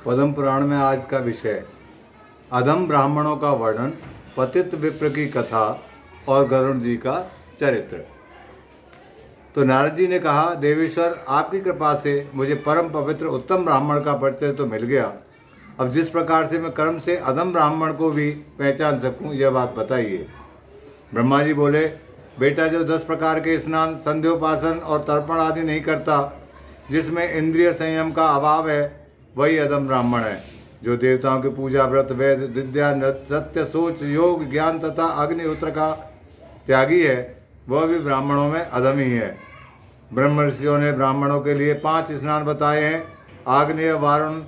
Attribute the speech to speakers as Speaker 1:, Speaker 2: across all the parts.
Speaker 1: पद्म पुराण में आज का विषय अधम ब्राह्मणों का वर्णन, पतित विप्र की कथा और गरुड़ जी का चरित्र। तो नारद जी ने कहा, देवेश्वर, आपकी कृपा से मुझे परम पवित्र उत्तम ब्राह्मण का परिचय तो मिल गया। अब जिस प्रकार से मैं कर्म से अधम ब्राह्मण को भी पहचान सकूं, यह बात बताइए। ब्रह्मा जी बोले, बेटा, जो 10 प्रकार के स्नान, संध्योपासन और तर्पण आदि नहीं करता, जिसमें इंद्रिय संयम का अभाव है, वही अधम ब्राह्मण है। जो देवताओं की पूजा, व्रत, वेद, विद्या, सत्य, सोच, योग, ज्ञान तथा अग्निहोत्र का त्यागी है, वह भी ब्राह्मणों में अधम ही है। ब्रह्म ऋषियों ने ब्राह्मणों के लिए 5 स्नान बताए हैं: आग्नेय, वारुण,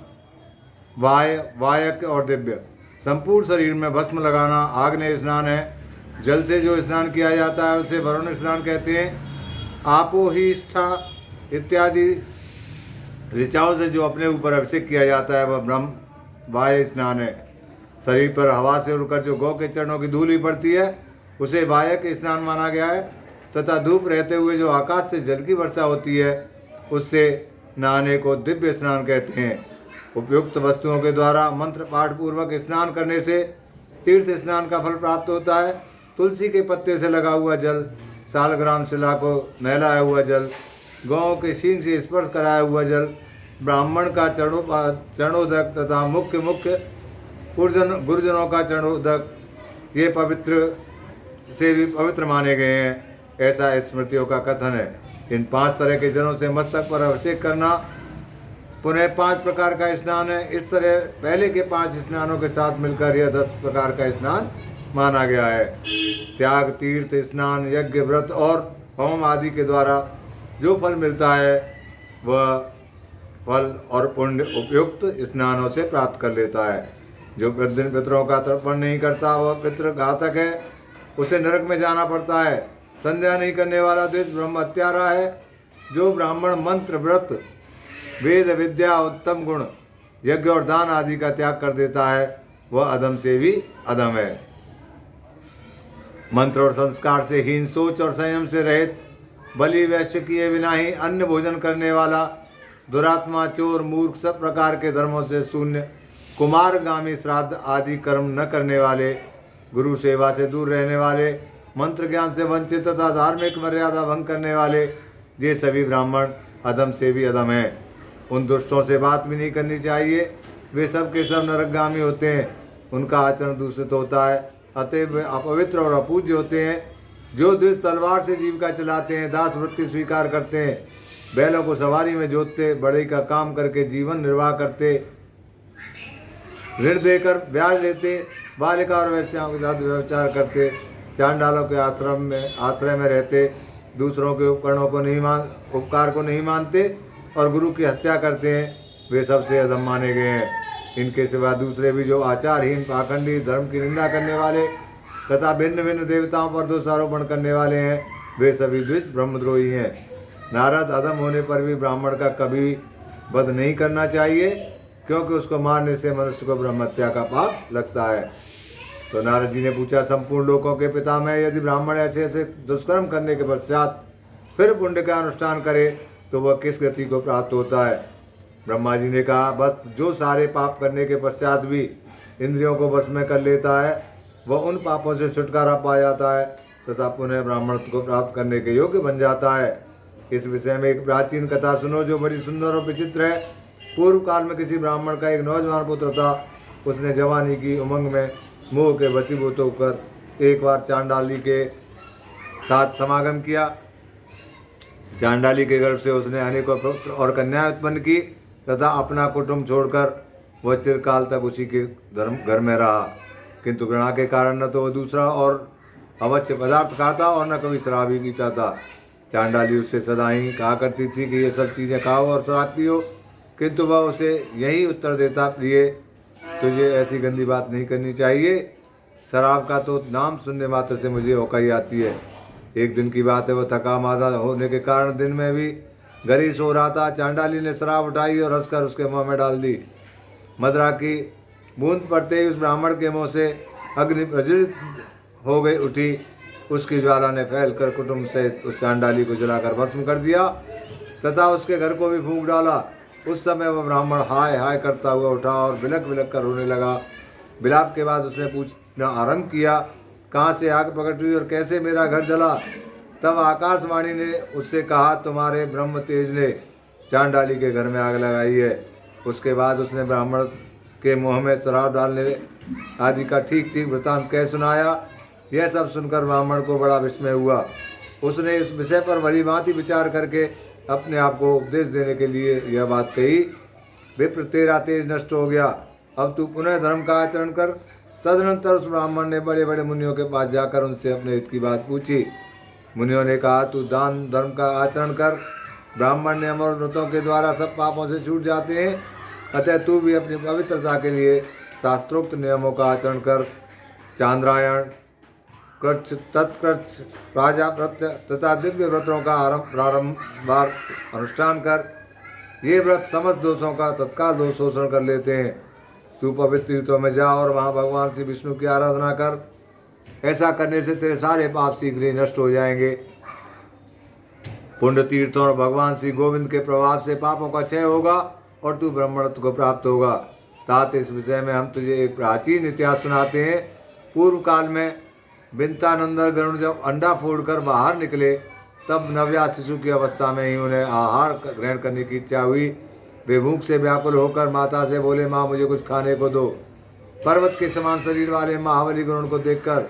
Speaker 1: वायक और दिव्य। संपूर्ण शरीर में भस्म लगाना आग्नेय स्नान है। जल से जो स्नान किया जाता है उसे वरुण स्नान कहते हैं। आपोहिष्ठा इत्यादि ऋचाओं से जो अपने ऊपर अभिषेक किया जाता है वह ब्रह्म वाय स्नान है। शरीर पर हवा से उड़कर जो गौ के चरणों की धूल ही पड़ती है उसे वायक स्नान माना गया है। तथा धूप रहते हुए जो आकाश से जल की वर्षा होती है उससे नहाने को दिव्य स्नान कहते हैं। उपयुक्त वस्तुओं के द्वारा मंत्र पाठ पूर्वक स्नान करने से तीर्थ स्नान का फल प्राप्त होता है। तुलसी के पत्ते से लगा हुआ जल, सालग्राम शिला को नहलाया हुआ जल, गौ के सींग से स्पर्श कराया हुआ जल, ब्राह्मण का चरणोदक तथा मुख्य गुरुजनों का चरणोदक, ये पवित्र से भी पवित्र माने गए हैं, ऐसा स्मृतियों का कथन है। इन 5 तरह के जलों से मस्तक पर अभिषेक करना पुनः 5 प्रकार का स्नान है। इस तरह पहले के 5 स्नानों के साथ मिलकर यह 10 प्रकार का स्नान माना गया है। त्याग, तीर्थ स्नान, यज्ञ, व्रत और होम आदि के द्वारा जो फल मिलता है वह फल और पुण्य उपयुक्त स्नानों से प्राप्त कर लेता है। जो प्रतिदिन पितरों का तर्पण नहीं करता वह पितृ घातक है, उसे नरक में जाना पड़ता है। संध्या नहीं करने वाला द्विज ब्रह्म हत्यारा है। जो ब्राह्मण मंत्र, व्रत, वेद, विद्या, उत्तम गुण, यज्ञ और दान आदि का त्याग कर देता है वह अधम से भी अधम है। मंत्र और संस्कार से हीन, सोच और संयम से रहित, बलि वैश्य किए बिना ही अन्न भोजन करने वाला, दुरात्मा, चोर, मूर्ख, सब प्रकार के धर्मों से शून्य, कुमारगामी श्राद्ध आदि कर्म न करने वाले, गुरु सेवा से दूर रहने वाले, मंत्र ज्ञान से वंचित तथा धार्मिक मर्यादा भंग करने वाले, ये सभी ब्राह्मण अधम से भी अधम हैं। उन दुष्टों से बात भी नहीं करनी चाहिए, वे सब के सब नरकगामी होते हैं, उनका आचरण दूषित होता है, अतएव वे अपवित्र और अपूज्य होते हैं। जो द्विज तलवार से जीविका चलाते हैं, दास वृत्ति स्वीकार करते हैं, बैलों को सवारी में जोतते, बढ़ई का काम करके जीवन निर्वाह करते, ऋण देकर ब्याज लेते, बालिका और वैश्याओं के साथ व्यभिचार करते, चांडालों के आश्रय में रहते, दूसरों के उपकार को नहीं मानते और गुरु की हत्या करते हैं, वे सबसे अधम माने गए हैं। इनके सिवा दूसरे भी जो आचारहीन, पाखंडी, धर्म की निंदा करने वाले तथा भिन्न भिन्न देवताओं पर दोषारोपण करने वाले हैं, वे सभी द्विज ब्रह्मद्रोही हैं। नारद, अधम होने पर भी ब्राह्मण का कभी वध नहीं करना चाहिए, क्योंकि उसको मारने से मनुष्य को ब्रह्म हत्या का पाप लगता है। तो नारद जी ने पूछा, संपूर्ण लोकों के पिता में यदि ब्राह्मण ऐसे ऐसे दुष्कर्म करने के पश्चात फिर पुण्य का अनुष्ठान करे तो वह किस गति को प्राप्त होता है? ब्रह्मा जी ने कहा, बस जो सारे पाप करने के पश्चात भी इंद्रियों को वश में कर लेता है वह उन पापों से छुटकारा पा जाता है तथा पुनः ब्राह्मणत्व को प्राप्त करने के योग्य बन जाता है। इस विषय में एक प्राचीन कथा सुनो जो बड़ी सुंदर और विचित्र है। पूर्व काल में किसी ब्राह्मण का एक नौजवान पुत्र था। उसने जवानी की उमंग में मोह के वशीभूत होकर एक बार चांडाली के साथ समागम किया। चांडाली के गर्भ से उसने अनेकों पुत्र और कन्याएं उत्पन्न की तथा अपना कुटुंब छोड़कर वह चिरकाल तक उसी के घर में रहा। किंतु घृणा के कारण न तो वह दूसरा और अवश्य पदार्थ खाता और न कभी शराब ही पीता था। चांडाली उससे सदा ही कहा करती थी कि ये सब चीज़ें खाओ और शराब पियो, किंतु वह उसे यही उत्तर देता, प्रिय, तुझे ऐसी गंदी बात नहीं करनी चाहिए। शराब का तो नाम सुनने मात्र से मुझे औकाई आती है। एक दिन की बात है, वह थका मादा होने के कारण दिन में भी घर ही सो रहा था। चांडाली ने शराब उठाई और हंसकर उसके मुंह में डाल दी। मदरा की बूंद पड़ते ही उस ब्राह्मण के मुंह से अग्नि प्रज्वलित हो गई उठी। उसकी ज्वाला ने फैलकर कुटुंब से उस चांडाली को जलाकर भस्म कर दिया तथा उसके घर को भी फूंक डाला। उस समय वह ब्राह्मण हाय हाय करता हुआ उठा और बिलक बिलक कर रोने लगा। विलाप के बाद उसने पूछना आरंभ किया, कहाँ से आग प्रकट हुई और कैसे मेरा घर जला? तब आकाशवाणी ने उससे कहा, तुम्हारे ब्रह्म तेज ने चांडाली के घर में आग लगाई है। उसके बाद उसने ब्राह्मण के मुँह में शराब डालने आदि का ठीक ठीक वृतांत कह सुनाया। यह सब सुनकर ब्राह्मण को बड़ा विस्मय हुआ। उसने इस विषय पर भली भांति विचार करके अपने आप को उपदेश देने के लिए यह बात कही, विप्र तेरा तेज नष्ट हो गया, अब तू पुनः धर्म का आचरण कर। तदनंतर उस ब्राह्मण ने बड़े बड़े मुनियों के पास जाकर उनसे अपने हित की बात पूछी। मुनियों ने कहा, तू दान धर्म का आचरण कर। ब्राह्मण ने अमर व्रतों के द्वारा सब पापों से छूट जाते हैं, अतः तू भी अपनी पवित्रता के लिए शास्त्रोक्त नियमों का आचरण कर। चांद्रायण, कृच्छ, तत्कृच्छ, प्राजाप्रत्य तथा दिव्य व्रतों का प्रारंभवार अनुष्ठान कर। ये व्रत समस्त दोषों का तत्काल दोष शोषण कर लेते हैं। तू पवित्र तीर्थों में जा और वहाँ भगवान श्री विष्णु की आराधना कर। ऐसा करने से तेरे सारे पाप शीघ्र ही नष्ट हो जाएंगे। पुण्य तीर्थों और भगवान श्री गोविंद के प्रभाव से पापों का क्षय होगा और तू ब्रह्मत्व को प्राप्त होगा। तात इस विषय में हम तुझे एक प्राचीन इतिहास सुनाते हैं। पूर्व काल में बिंतानंदर गरुण जब अंडा फोड़कर बाहर निकले, तब नवजात शिशु की अवस्था में ही उन्हें आहार ग्रहण करने की इच्छा हुई। वे भूख से व्याकुल होकर माता से बोले, माँ मुझे कुछ खाने को दो। पर्वत के समान शरीर वाले महाबली गरुण को देखकर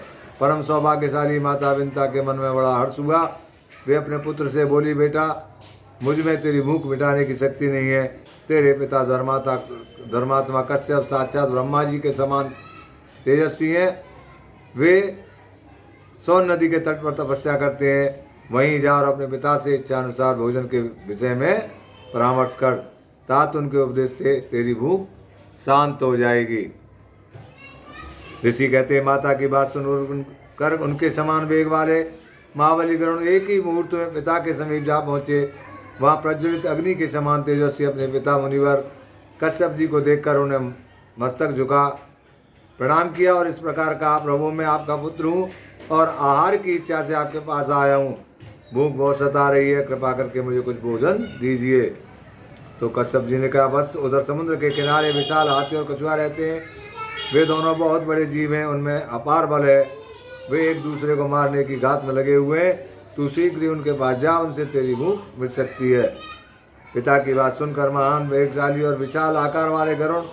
Speaker 1: परम सौभाग्यशाली माता बिंता के मन में बड़ा हर्ष हुआ। वे अपने पुत्र से बोली, बेटा मुझ में तेरी भूख मिटाने की शक्ति नहीं है। तेरे पिता धर्मात्मा कश्यप साक्षात ब्रह्मा जी के समान तेजस्वी हैं। वे सोन नदी के तट पर तपस्या करते हैं। वहीं जा और अपने पिता से इच्छा अनुसार भोजन के विषय में परामर्श कर। तात उनके उपदेश से तेरी भूख शांत हो जाएगी। ऋषि कहते, माता की बात सुनकर उनके समान वेग वाले महाबली गरुण एक ही मुहूर्त में पिता के समीप जा पहुँचे। वहाँ प्रज्वलित अग्नि के समान तेजस्वी अपने पिता मुनिवर कश्यप जी को देखकर उन्हें मस्तक झुका प्रणाम किया और इस प्रकार कहा, प्रभु मैं आपका पुत्र हूँ और आहार की इच्छा से आपके पास आया हूँ। भूख बहुत सता रही है, कृपा करके मुझे कुछ भोजन दीजिए। तो कश्यप जी ने कहा, बस उधर समुद्र के किनारे विशाल हाथी और कछुआ रहते हैं। वे दोनों बहुत बड़े जीव हैं, उनमें अपार बल है। वे एक दूसरे को मारने की घात में लगे हुए हैं। तू शीघ्र ही उनके पास जा, उनसे तेरी भूख मिट सकती है। पिता की बात सुनकर महान वेगशाली और विशाल आकार वाले गरुण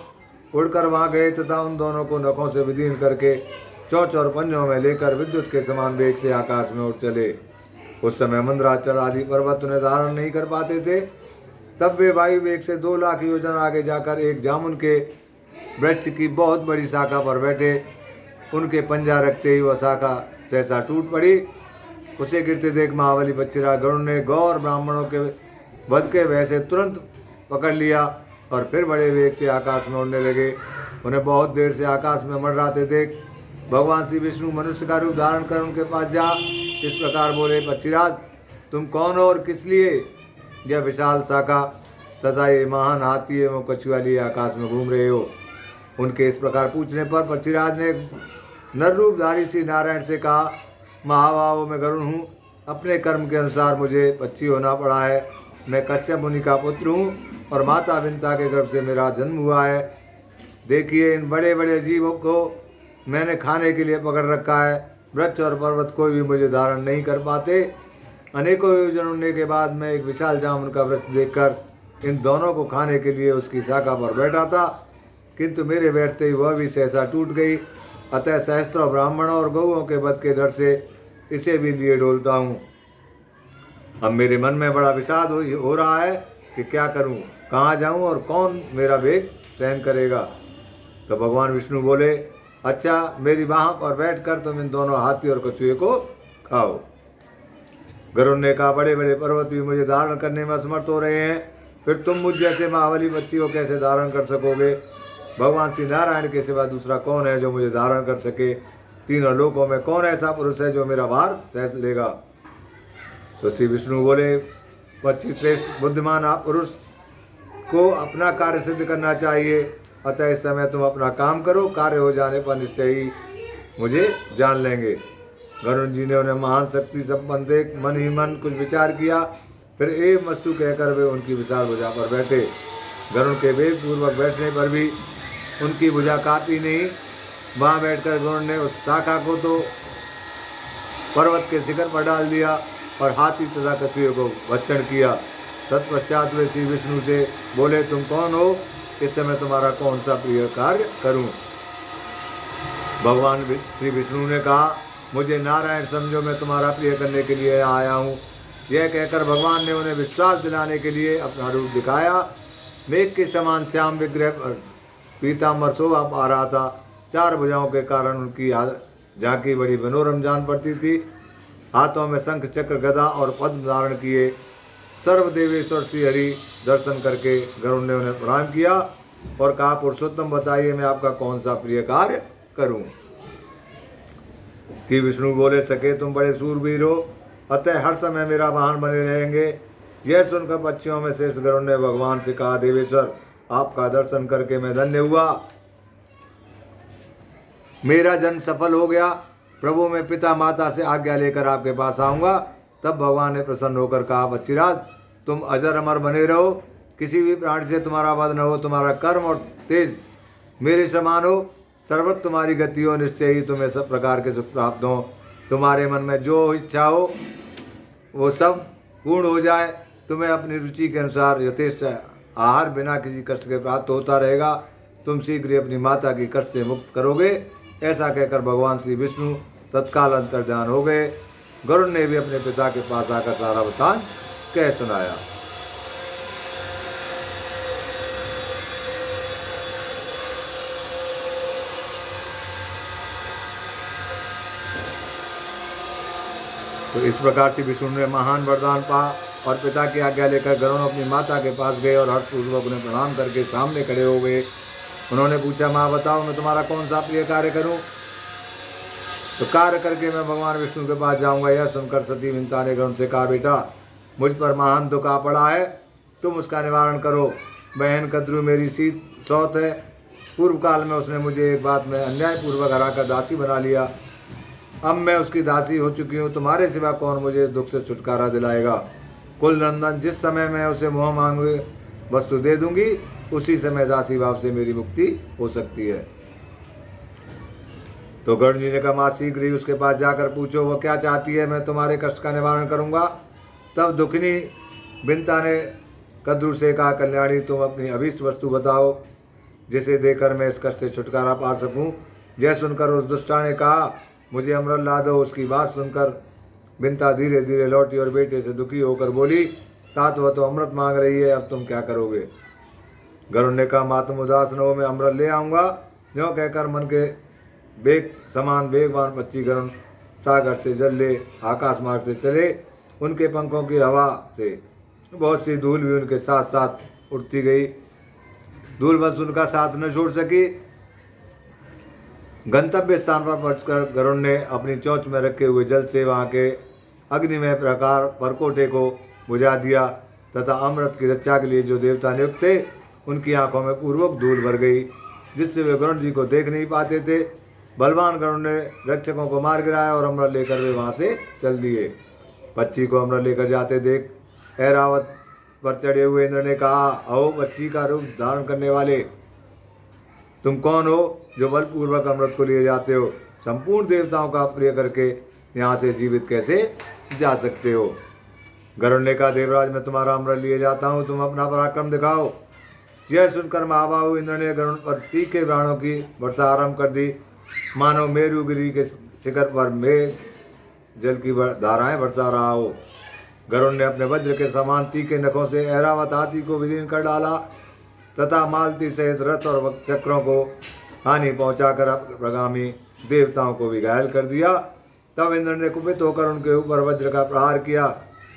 Speaker 1: उड़कर वहाँ गए तथा उन दोनों को नखों से विदीर्ण करके चोंच और पंजों में लेकर विद्युत के समान वेग से आकाश में उड़ चले। उस समय मंदराचल आदि पर्वत उन्हें धारण नहीं कर पाते थे। तब वे वायु वेग से 2 लाख योजन आगे जाकर एक जामुन के वृक्ष की बहुत बड़ी शाखा पर बैठे। उनके पंजा रखते ही वह शाखा सहसा टूट पड़ी। उसे गिरते देख महाबली पक्षीराज गरुण ने गौर ब्राह्मणों के वध के वैसे तुरंत पकड़ लिया और फिर बड़े वेग से आकाश में उड़ने लगे। उन्हें बहुत देर से आकाश में मंडराते देख भगवान श्री विष्णु मनुष्य का रूप धारण कर उनके पास जा इस प्रकार बोले, पक्षीराज तुम कौन हो और किस लिए यह विशाल शाखा तथा ये महान हाथी एवं कछुआ लिए आकाश में घूम रहे हो? उनके इस प्रकार पूछने पर पक्षीराज ने नर रूपधारी श्री नारायण से कहा, महाभाव मैं गरुण हूँ। अपने कर्म के अनुसार मुझे पक्षी होना पड़ा है। मैं कश्यप मुनि का पुत्र हूँ और माता बिंता के गर्भ से मेरा जन्म हुआ है। देखिए इन बड़े बड़े जीवों को मैंने खाने के लिए पकड़ रखा है। वृक्ष और पर्वत कोई भी मुझे धारण नहीं कर पाते। अनेकों योजन उड़ने के बाद मैं एक विशाल जामुन का वृक्ष देखकर इन दोनों को खाने के लिए उसकी शाखा पर बैठा था, किंतु मेरे बैठते ही वह भी सहसा टूट गई। अतः सहस्त्रों ब्राह्मणों और गौओं के वध के डर से इसे भी लिए डोलता हूँ। अब मेरे मन में बड़ा विषाद हो रहा है कि क्या करूँ, कहाँ जाऊँ और कौन मेरा वेग सहन करेगा। तो भगवान विष्णु बोले, अच्छा मेरी बाह पर बैठकर तुम इन दोनों हाथी और कछुए को खाओ। गरुड़ ने कहा, बड़े बड़े पर्वत भी मुझे धारण करने में असमर्थ हो रहे हैं, फिर तुम मुझ जैसे महाबली बच्ची को कैसे धारण कर सकोगे? भगवान श्री नारायण के सिवा दूसरा कौन है जो मुझे धारण कर सके? तीनों लोकों में कौन ऐसा पुरुष है जो मेरा भार सह लेगा? तो श्री विष्णु बोले, पक्षी श्रेष्ठ बुद्धिमान आप पुरुष को अपना कार्य सिद्ध करना चाहिए। अतः इस समय तुम अपना काम करो, कार्य हो जाने पर निश्चय ही मुझे जान लेंगे। गरुण जी ने उन्हें महान शक्ति संपन्न देख मन ही मन कुछ विचार किया। फिर एवं वस्तु कहकर वे उनकी विशाल भुजा पर बैठे। गरुड़ के वेग पूर्वक बैठने पर भी उनकी भुजा कांपी नहीं। वहाँ बैठकर गरुड़ ने उस शाखा को तो पर्वत के शिखर पर डाल दिया और हाथी तथा कछुए को भक्षण किया। तत्पश्चात वे श्री विष्णु से बोले, तुम कौन हो? इस समय तुम्हारा कौन सा प्रिय कार्य करूं? भगवान श्री विष्णु ने कहा, मुझे नारायण समझो, मैं तुम्हारा प्रिय करने के लिए आया हूँ। यह कहकर भगवान ने उन्हें विश्वास दिलाने के लिए अपना रूप दिखाया। मेघ के समान श्याम विग्रह पर पीताम्बर शोभा पा रहा था। 4 भुजाओं के कारण उनकी झांकी बड़ी मनोरम जान पड़ती थी। हाथों में शंख चक्र गदा और पद्म धारण किए सर्वदेवेश्वर श्री हरि दर्शन करके गरुड़ ने उन्हें प्रणाम किया और कहा, पुरुषोत्तम बताइए, मैं आपका कौन सा प्रिय कार्य करूं? श्री विष्णु बोले, सके तुम बड़े सूरवीर हो, अतः हर समय मेरा वाहन बने रहेंगे। यह सुनकर पक्षियों में शेष गरुड़ ने भगवान से कहा, देवेश्वर, आपका दर्शन करके मैं धन्य हुआ, मेरा जन्म सफल हो गया। प्रभु, मैं पिता माता से आज्ञा लेकर आपके पास आऊँगा। तब भगवान ने प्रसन्न होकर कहा, बच्चीराज, तुम अजर अमर बने रहो, किसी भी प्राणी से तुम्हारा वध न हो, तुम्हारा कर्म और तेज मेरे समान हो, सर्वत्र तुम्हारी गति हो, निश्चय ही तुम्हें सब प्रकार के सुख प्राप्त हो, तुम्हारे मन में जो इच्छा हो वो सब पूर्ण हो जाए, तुम्हें अपनी रुचि के अनुसार यथेष्ट आहार बिना किसी कष्ट के प्राप्त होता रहेगा, तुम शीघ्र ही अपनी माता की कष्ट से मुक्त करोगे। ऐसा कहकर भगवान श्री विष्णु तत्काल अंतर्ध्यान हो गए। गरुड़ ने भी अपने पिता के पास आकर सारा वृत्तांत कह सुनाया। तो इस प्रकार से विष्णु ने महान वरदान पा और पिता की आज्ञा लेकर गरुड़ अपनी माता के पास गए और हर्षपूर्वक उन्हें प्रणाम करके सामने खड़े हो गए। उन्होंने पूछा, माँ बताओ, मैं तुम्हारा कौन सा प्रिय कार्य करूं? तो कार्य करके मैं भगवान विष्णु के पास जाऊंगा। यह सुनकर सती विंता ने गरुड़ से कहा, बेटा, मुझ पर महान दुख आ पड़ा है, तुम उसका निवारण करो। बहन कद्रु मेरी सी सौत है। पूर्व काल में उसने मुझे एक बात में अन्यायपूर्वक हराकर दासी बना लिया। अब मैं उसकी दासी हो चुकी हूँ, तुम्हारे सिवा कौन मुझे इस दुख से छुटकारा दिलाएगा? कुल नंदन, जिस समय मैं उसे मोह मांगे वस्तु दे दूंगी, उसी समय दासी भाव से मेरी मुक्ति हो सकती है। तो गरुड़ जी ने कहा, माँ शीघ्र ही उसके पास जाकर पूछो वो क्या चाहती है, मैं तुम्हारे कष्ट का निवारण करूंगा। तब दुखनी बिंता ने कद्रु से कहा, कल्याणी, तुम अपनी अभीष्ट वस्तु बताओ, जिसे देकर मैं इस कष्ट से छुटकारा पा सकूं। यह सुनकर उस दुष्टा ने कहा, मुझे अमृत ला दो। उसकी बात सुनकर बिंता धीरे धीरे लौटी और बेटे से दुखी होकर बोली, तात वह तो अमृत मांग रही है, अब तुम क्या करोगे? गरुड़ ने कहा, माँ तुम उदास न हो, मैं अमृत ले आऊँगा। जो कहकर मन के बेग समान बेगवान पक्षी गरुड़ सागर से जल ले आकाश मार्ग से चले। उनके पंखों की हवा से बहुत सी धूल भी उनके साथ साथ उड़ती गई। धूल बस उनका साथ न छोड़ सकी। गंतव्य स्थान पर पहुंचकर गरुड़ ने अपनी चोंच में रखे हुए जल से वहाँ के अग्निमय प्रकार परकोटे को बुझा दिया तथा अमृत की रक्षा के लिए जो देवता नियुक्त थे, उनकी आंखों में पूर्वक धूल भर गई, जिससे वे गरुड़ जी को देख नहीं पाते थे। बलवान गरुड़ ने रक्षकों को मार गिराया और अमृत लेकर वे वहाँ से चल दिए। पक्षी को अमृत लेकर जाते देख ऐरावत पर चढ़े हुए इंद्र ने कहा, अहो पक्षी का रूप धारण करने वाले, तुम कौन हो जो बलपूर्वक अमृत को लिए जाते हो? संपूर्ण देवताओं का प्रिय करके यहाँ से जीवित कैसे जा सकते हो? गरुड़ ने कहा, देवराज, मैं तुम्हारा अमृत लिए जाता हूँ, तुम अपना पराक्रम दिखाओ। यह सुनकर महाबाहु इंद्र ने गरुड़ पर तीखे बाणों की वर्षा आरंभ कर दी। मानो मेरुगिरी के शिखर पर मेघ जल की धाराएं बरसा रहा हो। गरुड़ ने अपने वज्र के समान तीखे नखों से ऐरावत हाथी को विदीर्ण कर डाला तथा मालती सहित रथ और चक्रों को हानि पहुंचाकर प्रगामी देवताओं को भी घायल कर दिया। तब इंद्र ने कुपित होकर उनके ऊपर वज्र का प्रहार किया।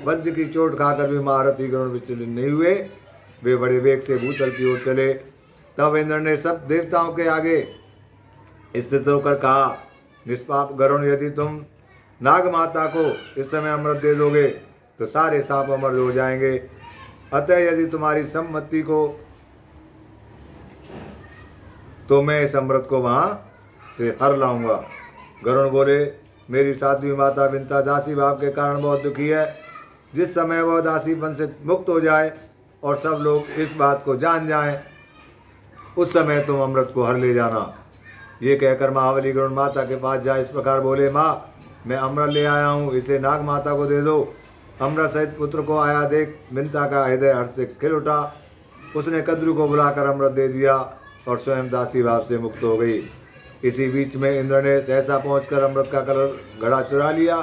Speaker 1: वज्र की चोट खाकर भी महारथी गरुड़ विचलित नहीं हुए, वे बड़े वेग से भूतल की ओर चले। तब इंद्र ने सब देवताओं के आगे स्थित होकर कहा, निष्पाप गरुड़, यदि तुम नाग माता को इस समय अमृत दे दोगे तो सारे सांप अमर हो जाएंगे। अतः यदि तुम्हारी सम्मति को तो मैं इस अमृत को वहाँ से हर लाऊंगा। गरुड़ बोले, मेरी साध्वी माता बिंता दासी भाव के कारण बहुत दुखी है। जिस समय वह दासीपन से मुक्त हो जाए और सब लोग इस बात को जान जाएं, उस समय तुम अमृत को हर ले जाना। ये कहकर महाबली गरुड़ माता के पास जा इस प्रकार बोले, माँ मैं अमृत ले आया हूँ, इसे नाग माता को दे दो। अमृत सहित पुत्र को आया देख मिनता का हृदय हर्ष से खिल उठा। उसने कद्रू को बुलाकर अमृत दे दिया और स्वयं दासी भाव से मुक्त हो गई। इसी बीच में इंद्र ने सहसा पहुंचकर अमृत का कलर घड़ा चुरा लिया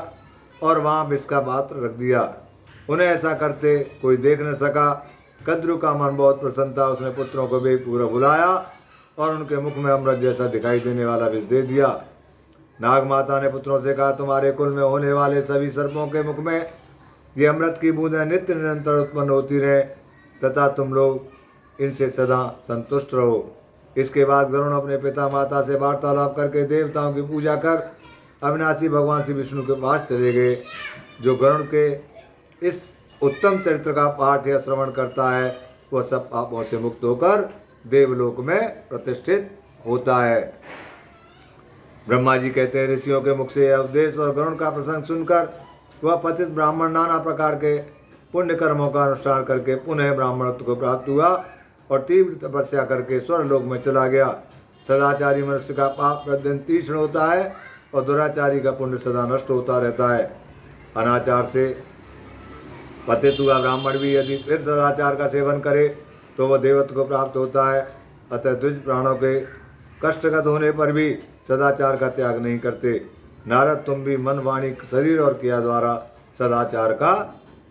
Speaker 1: और वहाँ विष का पात्र रख दिया। उन्हें ऐसा करते कोई देख न सका। कद्रू का मन बहुत प्रसन्न था। उसने पुत्रों को बेपूरा बुलाया और उनके मुख में अमृत जैसा दिखाई देने वाला विष दे दिया। नाग माता ने पुत्रों से कहा, तुम्हारे कुल में होने वाले सभी सर्पों के मुख में ये अमृत की बूंदें नित्य निरंतर उत्पन्न होती रहे तथा तुम लोग इनसे सदा संतुष्ट रहो। इसके बाद गरुड़ अपने पिता माता से वार्तालाप करके देवताओं की पूजा कर अविनाशी भगवान श्री विष्णु के पास चले गए। जो गरुड़ के इस उत्तम चरित्र का पाठ या श्रवण करता है वह सब पापों से मुक्त होकर देवलोक में प्रतिष्ठित होता है। ब्रह्मा जी कहते हैं, ऋषियों के मुख से यह उपदेश और गरुड़ का प्रसंग सुनकर वह पतित ब्राह्मण नाना प्रकार के पुण्य कर्मों का अनुष्ठान करके पुनः ब्राह्मणत्व को प्राप्त हुआ और तीव्र तपस्या करके स्वर्गलोक में चला गया। सदाचारी मनुष्य का पाप प्रतिदिन तीक्ष्ण होता है और दुराचारी का पुण्य सदा नष्ट होता रहता है। अनाचार से पतित हुआ ब्राह्मण भी यदि फिर सदाचार का सेवन करे तो वह देवत्व को प्राप्त होता है। अतः द्विज प्राणों के कष्टगत होने पर भी सदाचार का त्याग नहीं करते। नारद तुम भी मन वाणी शरीर और क्रिया द्वारा सदाचार का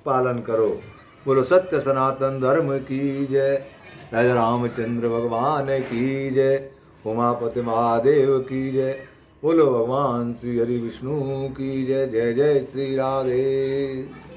Speaker 1: पालन करो। बोलो सत्य सनातन धर्म की जय। राजा रामचंद्र भगवान की जय। उमापति महादेव की जय। बोलो भगवान श्री हरि विष्णु की जय। जय जय श्री राधे।